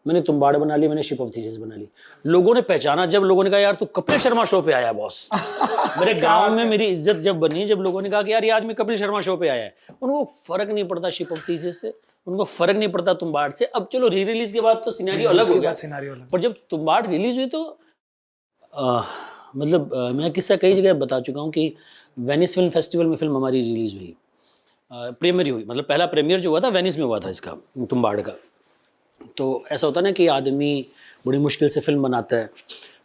मैंने तुम्बाड़ बना ली, मैंने शिप ऑफ थीसिस बना ली। लोगों ने पहचाना जब लोगों ने कहा यार तू कपिल शर्मा शो पे आया बॉस। मेरे गांव में मेरी इज्जत जब बनी, जब लोगों ने कहा कि यार ये आदमी कपिल शर्मा शो पे आया है। उनको फर्क नहीं पड़ता शिप ऑफ थीसिस से, उनको फर्क नहीं पड़ता तुम्बाड़ से। अब चलो री रिलीज के बाद तो सिनेरियो अलग हो गया, पर जब तुम्बाड़ रिलीज हुई तो मैं किस्सा कई जगह बता चुका हूँ कि वेनिस फिल्म फेस्टिवल में फिल्म हमारी रिलीज हुई, प्रीमियर हुई, मतलब पहला प्रीमियर जो हुआ था वेनिस में हुआ था इसका, तुम्बाड़ का। तो ऐसा होता ना कि आदमी बड़ी मुश्किल से फिल्म बनाता है,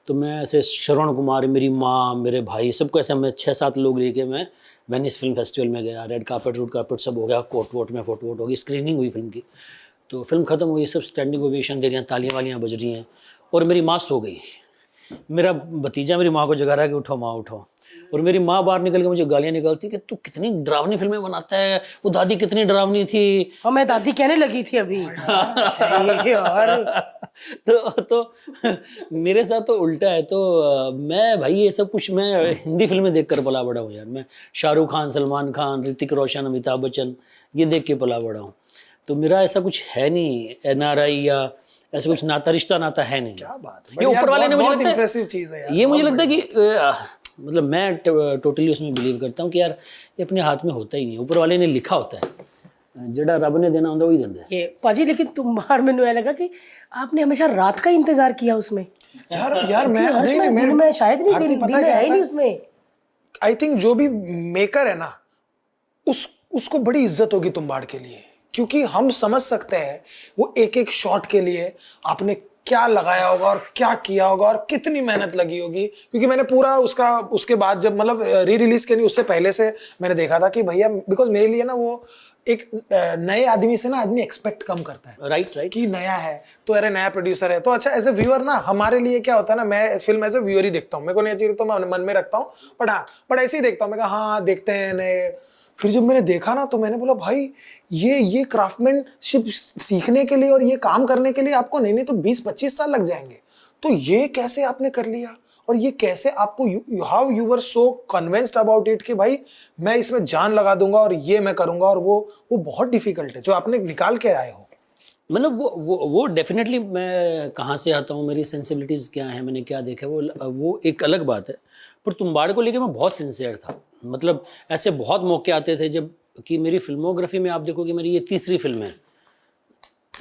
तो मैं ऐसे श्रवण कुमार, मेरी माँ, मेरे भाई, सबको ऐसे मैं 6-7 लोग लेके मैं वेनिस फिल्म फेस्टिवल में गया। रेड कार्पेट, रूड कार्पेट सब हो गया, कोर्ट वोट में फोटो वोट होगी, स्क्रीनिंग हुई फिल्म की। तो फिल्म ख़त्म हुई, सब स्टैंडिंग ओवेशन दे रही हैं, तालियाँ वालियाँ बज रही हैं, और मेरी माँ सो गई। मेरा भतीजा मेरी माँ को जगा रहा है कि उठो माँ उठो, और मेरी माँ बाहर निकल के मुझे गालियाँ निकालती कि तू कितनी डरावनी फिल्में बनाता है, वो दादी कितनी डरावनी थी। हाँ, मैं दादी कहने लगी थी अभी। सही यार। तो मेरे साथ तो उल्टा है। तो मैं भाई ये सब कुछ मैं हिंदी फिल्में देख कर पला बड़ा हूँ यार। मैं शाहरुख खान, सलमान खान, ऋतिक रोशन, अमिताभ बच्चन ये देख के पला बड़ा हूँ। तो मेरा ऐसा कुछ है नहीं NRI या ऐसा कुछ नाता, रिश्ता नाता है नहीं। क्या बात ये ऊपर वाले ने, मुझे लगता है इंप्रेसिव चीज है यार। ये मुझे लगता है कि मतलब मैं टोटली उसमें बिलीव करता हूँ कि यार ये अपने हाथ में होता ही नहीं, ऊपर वाले ने लिखा होता है, जड़ा रब ने देना होता वही देता है। ये पाजी, लेकिन तुम्बाड़ में ऐसा लगा कि आपने हमेशा रात का इंतजार किया उसमें। यार मैं दिन में शायद नहीं, दिन में है ही नहीं उसमें। आई थिंक जो भी मेकर है ना, उसको बड़ी इज्जत होगी तुम्बाड़ के लिए, क्योंकि हम समझ सकते हैं वो एक एक शॉट के लिए आपने क्या लगाया होगा और क्या किया होगा और कितनी मेहनत लगी होगी। क्योंकि मैंने पूरा उसके बाद जब मतलब री रिलीज के नहीं, उससे पहले से मैंने देखा था कि भैया, बिकॉज मेरे लिए ना वो एक नए आदमी से ना आदमी एक्सपेक्ट कम करता है। राइट कि नया है तो अरे नया प्रोड्यूसर है तो अच्छा। एज ए व्यूअर ना हमारे लिए क्या होता है ना, मैं फिल्म एज ए व्यूअर ही देखता हूँ, मेरे को नहीं चाहिए तो मैं मन में रखता हूँ, बट ऐसे ही देखता हूँ। मैं कहा हाँ देखते हैं नए। फिर जब मैंने देखा ना तो मैंने बोला भाई ये क्राफ्टमैनशिप सीखने के लिए और ये काम करने के लिए आपको नहीं तो 20-25 साल लग जाएंगे। तो ये कैसे आपने कर लिया, और ये कैसे आपको how you were so convinced about it कि भाई मैं इसमें जान लगा दूंगा और ये मैं करूंगा, और वो बहुत डिफिकल्ट है जो आपने निकाल के आए हो। मतलब वो डेफिनेटली मैं कहाँ से आता हूँ, मेरी सेंसिबिलिटीज़ क्या हैं, मैंने क्या देखा, वो एक अलग बात है। पर तुम्बाड़ को लेके मैं बहुत सिंसियर था। मतलब ऐसे बहुत मौके आते थे जब कि मेरी फिल्मोग्राफी में आप देखो कि मेरी ये तीसरी फिल्म है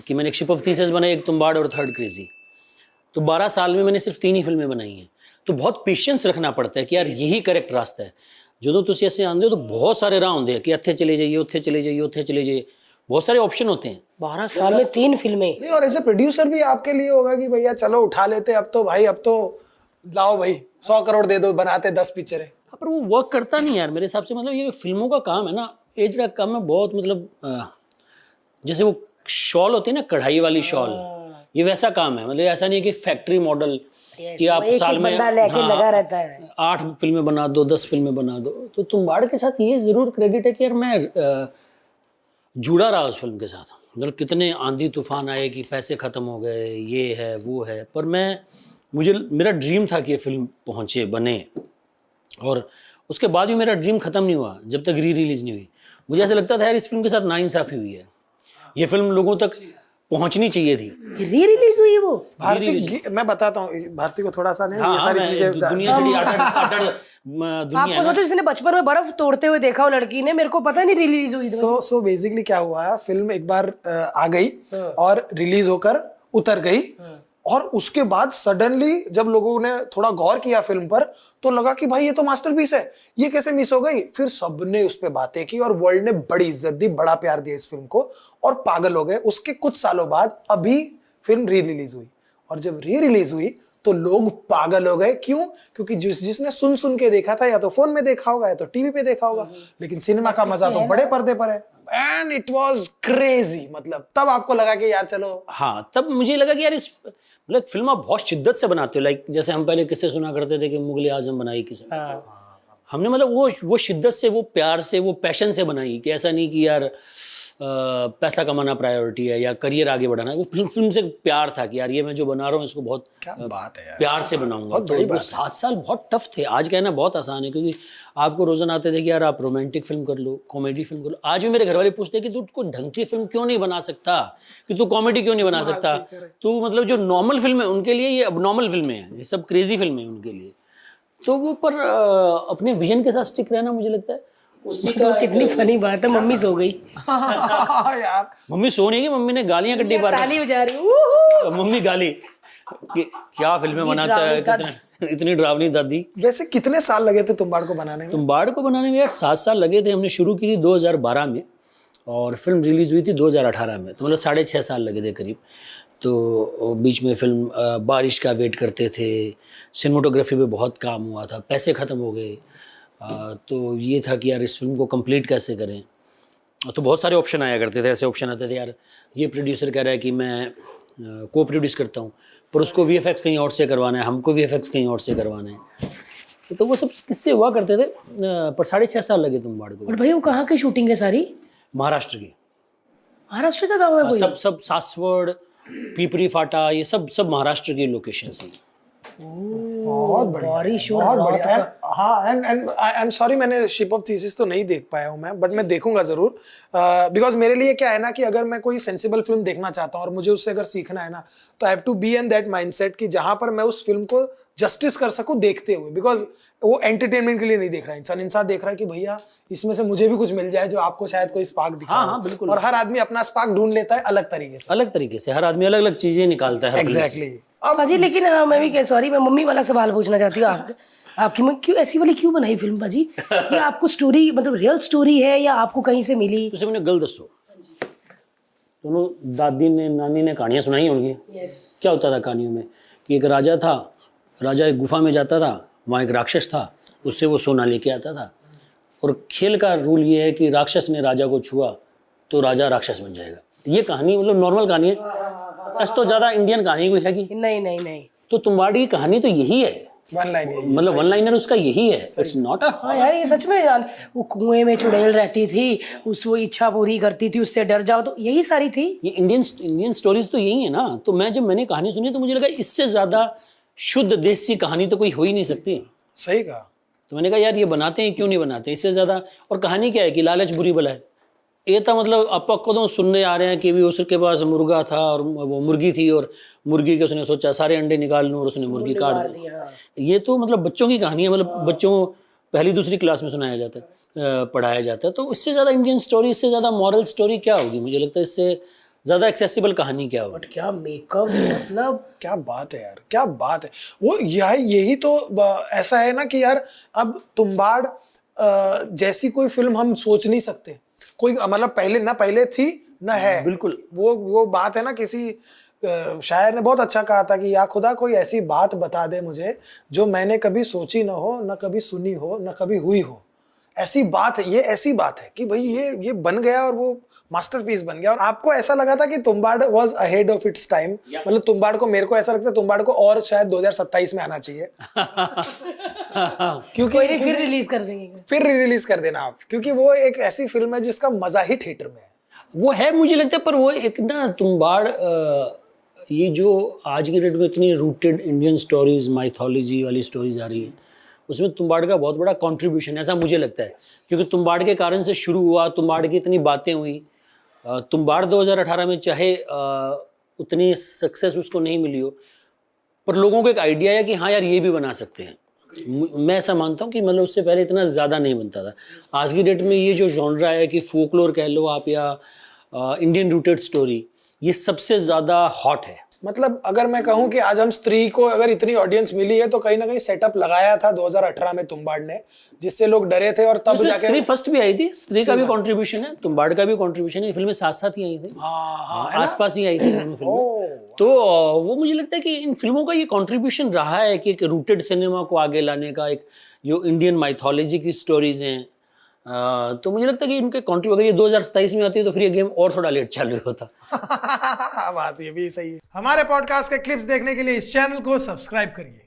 कि मैंने एक शिप ऑफ थीसिस बनाई, एक तुम्बाड़ और थर्ड क्रेजी। तो 12 साल में मैंने सिर्फ 3 ही फिल्में बनाई हैं। तो बहुत पेशेंस रखना पड़ता है कि यार यही करेक्ट रास्ता है। जो तुम ऐसे आंदे हो तो बहुत सारे राह होंगे कि इत्थे चले जाइए, उत्थे चले जाइए, उत्थे चले जाइए, बहुत सारे ऑप्शन होते हैं। 12 साल में 3 फिल्में। नहीं, और एज ए प्रोड्यूसर भी आपके लिए होगा कि भैया चलो उठा लेते, अब तो भाई अब तो लाओ भाई 100 करोड़ दे दो, बनाते 10 पिक्चरें। पर वो वर्क करता नहीं यार मेरे हिसाब से। मतलब ये फिल्मों का काम है ना, एज का काम है बहुत। मतलब जैसे वो शॉल होती है ना, कढ़ाई वाली शॉल, ये वैसा काम है। मतलब ऐसा नहीं है कि फैक्ट्री मॉडल कि आप साल में लगा रहता है 8 फिल्में बना दो, 10 फिल्में बना दो। तो तुम्बाड़ के साथ ये जरूर क्रेडिट है कि यार मैं जुड़ा रहा उस फिल्म के साथ। मतलब कितने आंधी तूफान आए कि पैसे ख़त्म हो गए, ये है वो है, पर मेरा ड्रीम था कि ये फिल्म पहुँचे, बने। और उसके बाद भी मेरा ड्रीम ख़त्म नहीं हुआ जब तक री रिलीज़ नहीं हुई। मुझे ऐसा लगता था यार इस फिल्म के साथ नाइंसाफ़ी हुई है, ये फिल्म लोगों तक पहुंचनी चाहिए थी। री रिलीज हुई वो भारती, मैं बताता हूँ भारती को थोड़ा सा नहीं, हाँ, ये सारी चीजें दुनिया आपको सोचो जिसने बचपन में बर्फ तोड़ते हुए देखा हो लड़की ने, मेरे को पता नहीं री रिलीज हुई। सो बेसिकली क्या हुआ, फिल्म एक बार आ गई और रिलीज होकर उतर गई, और उसके बाद सडनली जब लोगों ने थोड़ा गौर किया फिल्म पर तो लगा कि भाई ये तो मास्टरपीस है, ये कैसे मिस हो गई। फिर सबने उस पर बातें की और वर्ल्ड ने बड़ी इज्जत दी, बड़ा प्यार दिया इस फिल्म को, और पागल हो गए। उसके कुछ सालों बाद अभी फिल्म री रिलीज हुई, और जब री रिलीज हुई तो लोग पागल हो गए। क्यों? क्योंकि जिसने सुन के देखा था, या तो फोन में देखा होगा या तो टीवी पे देखा होगा, लेकिन सिनेमा का मजा तो बड़े पर्दे पर है। And it was crazy. मतलब तब आपको लगा कि यार चलो, हाँ, तब मुझे लगा कि यार इस मतलब फिल्म आप बहुत शिद्दत से बनाते हो। लाइक जैसे हम पहले किससे सुना करते थे कि मुगल आजम बनाई किसे, हमने मतलब वो शिद्दत से, वो प्यार से, वो पैशन से बनाई कि ऐसा नहीं कि यार पैसा कमाना प्रायोरिटी है या करियर आगे बढ़ाना है। वो फिल्म से प्यार था कि यार ये मैं जो बना रहा हूँ इसको बहुत क्या बात है यार, प्यार से बनाऊंगा। तो वो 7 साल बहुत टफ थे। आज कहना बहुत आसान है क्योंकि आपको रोजाना आते थे कि यार आप रोमांटिक फिल्म कर लो, कॉमेडी फिल्म कर लो। आज भी मेरे घर वाले पूछते हैं कि तू कोई ढंग की फिल्म क्यों नहीं बना सकता, कि तू कॉमेडी क्यों नहीं बना सकता, तू मतलब जो नॉर्मल फिल्म है उनके लिए ये अबनॉर्मल फिल्में हैं, ये सब क्रेजी फिल्में हैं उनके लिए। तो वो पर अपने विजन के साथ स्टिक रहना मुझे लगता है उसी का। कितनी फनी बात है, मम्मी सो गई यार मम्मी सो नहीं गई, मम्मी ने गालियां कट्टी बार ताली बजा रही हूँ। मम्मी गाली कि क्या फिल्में बनाता है, कितने इतनी डरावनी दादी। वैसे कितने साल लगे थे तुम्बाड़ को बनाने में? तुम्बाड़ को बनाने में यार 7 साल लगे थे। हमने शुरू की थी 2012 में और फिल्म रिलीज हुई थी 2018 में, तो मतलब 6.5 साल लगे थे करीब। तो बीच में फिल्म बारिश का वेट करते थे, सिनेमाटोग्राफी पे बहुत काम हुआ था, पैसे ख़त्म हो गए। तो ये था कि यार इस फिल्म को कंप्लीट कैसे करें। तो बहुत सारे ऑप्शन आया करते थे, ऐसे ऑप्शन आते थे यार ये प्रोड्यूसर कह रहा है कि मैं को प्रोड्यूस करता हूँ पर उसको VFX कहीं और से करवाना है, हमको VFX कहीं और से करवाना है। तो वो सब किससे हुआ करते थे। पर 6.5 साल लगे तुम्बाड़ को। और भाई वो कहाँ की शूटिंग है सारी? महाराष्ट्र की। महाराष्ट्र का गाँव है कोई? सब सासवड़, पिपरी फाटा, ये सब महाराष्ट्र की लोकेशंस हैं। बहुत बढ़िया, बारिश और बहुत रात बढ़िया। हाँ, एंड आई एम सॉरी मैंने शिप ऑफ थीसिस तो नहीं देख पाया हूँ मैं, बट मैं देखूंगा जरूर। बिकॉज मेरे लिए क्या है ना कि अगर मैं कोई सेंसिबल फिल्म देखना चाहता हूँ और मुझे उससे अगर सीखना है ना, तो I have to be in that mindset कि जहां पर मैं उस फिल्म को जस्टिस कर सकूं देखते हुए। बिकॉज वो एंटरटेनमेंट के लिए नहीं देख रहा है इंसान देख रहा है कि भैया इसमें से मुझे भी कुछ मिल जाए जो आपको शायद कोई स्पार्क दिखा। हाँ, बिल्कुल। और हर आदमी अपना स्पार्क ढूंढ लेता है अलग तरीके से। हर आदमी अलग अलग चीजें निकालता है। एग्जैक्टली। पाजी लेकिन मैं भी सॉरी मैं मम्मी वाला सवाल पूछना चाहती हूँ आपकी मैं क्यों ऐसी वाली क्यों बनाई फिल्म पाजी? ये आपको स्टोरी मतलब रियल स्टोरी है या आपको कहीं से मिली? तुझे मैंने गल दसो, दोनों दादी ने नानी ने कहानियां सुनाई होंगी। क्या होता था कहानियों में कि एक राजा था, राजा एक गुफा में जाता था, वहाँ एक राक्षस था, उससे वो सोना लेके आता था। और खेल का रूल ये है कि राक्षस ने राजा को छुआ तो राजा राक्षस बन जाएगा। ये कहानी मतलब नॉर्मल कहानी है, ऐसा तो ज्यादा इंडियन कहानी कोई है कि नहीं। तो तुम्बाड़ की कहानी तो यही है, वन लाइन मतलब वन लाइनर उसका यही है। It's not a. हाँ यार ये सच में जान वो कुएं में चुड़ैल रहती थी, वो इच्छा पूरी करती थी, उससे डर जाओ, तो यही सारी थी। ये इंडियन स्टोरीज तो यही है ना। तो मैंने कहानी सुनी तो मुझे लगा इससे ज्यादा शुद्ध देसी कहानी तो कोई हो ही नहीं सकती। सही कहा। तो मैंने कहा यार ये बनाते हैं क्यों नहीं बनाते इससे ज्यादा। और कहानी क्या है कि लालच बुरी बला है। ये था मतलब आप कदों सुनने आ रहे हैं कि भी उसके पास मुर्गा था और वो मुर्गी थी और मुर्गी के उसने सोचा सारे अंडे निकाल लूं और उसने मुर्गी काट दी। ये तो मतलब बच्चों की कहानी है, मतलब बच्चों को पहली दूसरी क्लास में सुनाया जाता है, पढ़ाया जाता है। तो इससे ज़्यादा इंडियन स्टोरी, इससे ज़्यादा मॉरल स्टोरी क्या होगी? मुझे लगता है इससे ज़्यादा एक्सेसिबल कहानी क्या होगी। क्या मेकअप, मतलब क्या बात है यार, क्या बात है। वो यही तो ऐसा है ना कि यार अब तुम्बाड़ जैसी कोई फिल्म हम सोच नहीं सकते। कोई मतलब पहले थी ना है। बिल्कुल। वो बात है ना, किसी शायर ने बहुत अच्छा कहा था कि या खुदा कोई ऐसी बात बता दे मुझे जो मैंने कभी सोची ना हो, ना कभी सुनी हो, ना कभी हुई हो। ऐसी बात है, ये ऐसी बात है कि भाई ये बन गया और वो मास्टरपीस बन गया। और आपको ऐसा लगा था कि Tumbbad was ahead of its time? मतलब तुम्बाड़ को, मेरे को ऐसा लगता है तुम्बाड़ को और शायद 2027 में आना चाहिए। क्योंकि फिर रिलीज कर देंगे, फिर रिलीज कर देना आप, क्योंकि वो एक ऐसी फिल्म है जिसका मजा ही थिएटर में है। वो है मुझे लगता है। पर वो एक ना तुम्बाड़, ये जो आज की डेट में इतनी रूटेड इंडियन स्टोरीज, माइथोलॉजी वाली स्टोरीज आ रही है, उसमें तुम्बाड़ का बहुत बड़ा कंट्रीब्यूशन, ऐसा मुझे लगता है। क्योंकि तुम्बाड़ के कारण से शुरू हुआ, तुम्बाड़ की इतनी बातें हुई। तुम्बाड़ 2018 में चाहे उतनी सक्सेस उसको नहीं मिली हो, पर लोगों को एक आइडिया है कि हाँ यार ये भी बना सकते हैं। मैं ऐसा मानता हूँ कि मतलब उससे पहले इतना ज़्यादा नहीं बनता था। आज की डेट में ये जो जॉनरा है कि फोकलोर कह लो आप या इंडियन रूटेड स्टोरी, ये सबसे ज़्यादा हॉट है। मतलब अगर मैं कहूं कि आज हम स्त्री को अगर इतनी ऑडियंस मिली है तो कहीं ना कहीं सेटअप लगाया था 2018 में तुम्बाड़ ने, जिससे लोग डरे थे। और तब जाके स्त्री फर्स्ट भी आई थी, स्त्री का भी कंट्रीब्यूशन है, तुम्बाड़ का भी कंट्रीब्यूशन है। फिल्में साथ साथ ही आई थी, आसपास ही आई थी दोनों फिल्में। तो वो मुझे लगता है कि इन फिल्मों का ये कंट्रीब्यूशन रहा है कि एक रूटेड सिनेमा को आगे लाने का, एक जो इंडियन माइथोलॉजी की स्टोरीज हैं। तो मुझे लगता है कि इनके कंट्रीब्यूशन, अगर ये 2027 में आती है तो फिर ये गेम और थोड़ा लेट चालू होता। बात ये भी सही है। हमारे पॉडकास्ट के क्लिप्स देखने के लिए इस चैनल को सब्सक्राइब करिए।